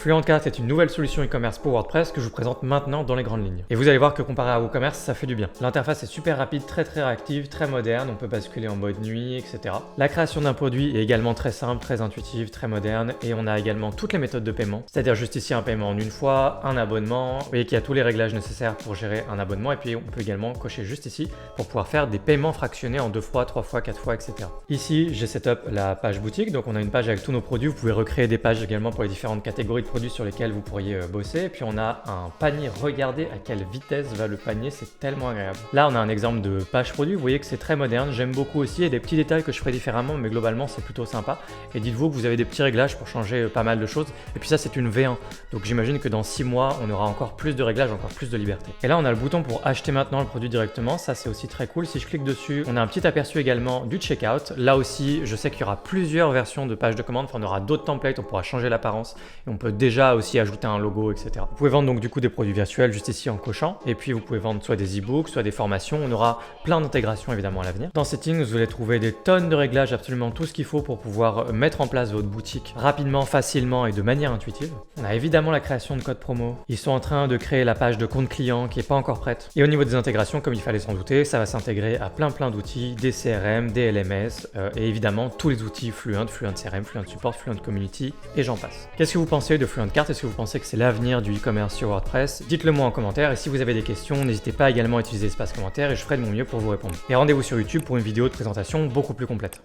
FluentCart est une nouvelle solution e-commerce pour WordPress que je vous présente maintenant dans les grandes lignes. Et vous allez voir que comparé à WooCommerce, ça fait du bien. L'interface est super rapide, très réactive, très moderne, on peut basculer en mode nuit, etc. La création d'un produit est également très simple, très intuitive, très moderne et on a également toutes les méthodes de paiement, c'est-à-dire juste ici un paiement en une fois, un abonnement, vous voyez qu'il y a tous les réglages nécessaires pour gérer un abonnement et puis on peut également cocher juste ici pour pouvoir faire des paiements fractionnés en 2 fois, 3 fois, 4 fois, etc. Ici, j'ai setup la page boutique, donc on a une page avec tous nos produits, vous pouvez recréer des pages également pour les différentes catégories de produits sur lesquels vous pourriez bosser. Et puis on a un panier, regardez à quelle vitesse va le panier, c'est tellement agréable. Là on a un exemple de page produit, vous voyez que c'est très moderne, j'aime beaucoup aussi, il y a des petits détails que je ferai différemment, mais globalement c'est plutôt sympa. Et dites-vous que vous avez des petits réglages pour changer pas mal de choses. Et puis ça c'est une V1, donc j'imagine que dans 6 mois on aura encore plus de réglages, encore plus de liberté. Et là on a le bouton pour acheter maintenant le produit directement, ça c'est aussi très cool. Si je clique dessus, on a un petit aperçu également du checkout. Là aussi je sais qu'il y aura plusieurs versions de page de commande, enfin on aura d'autres templates, on pourra changer l'apparence et on peut déjà aussi ajouter un logo, etc. Vous pouvez vendre donc du coup des produits virtuels juste ici en cochant, et puis vous pouvez vendre soit des e-books, soit des formations. On aura plein d'intégrations évidemment à l'avenir. Dans Settings, vous allez trouver des tonnes de réglages, absolument tout ce qu'il faut pour pouvoir mettre en place votre boutique rapidement, facilement et de manière intuitive. On a évidemment la création de codes promo. Ils sont en train de créer la page de compte client qui n'est pas encore prête. Et au niveau des intégrations, comme il fallait s'en douter, ça va s'intégrer à plein d'outils, des CRM, des LMS et évidemment tous les outils Fluent CRM, Fluent Support, Fluent Community et j'en passe. Qu'est-ce que vous pensez de FluentCart? Est-ce que vous pensez que c'est l'avenir du e-commerce sur WordPress? Dites-le moi en commentaire et si vous avez des questions, n'hésitez pas également à utiliser l'espace commentaire et je ferai de mon mieux pour vous répondre. Et rendez-vous sur YouTube pour une vidéo de présentation beaucoup plus complète.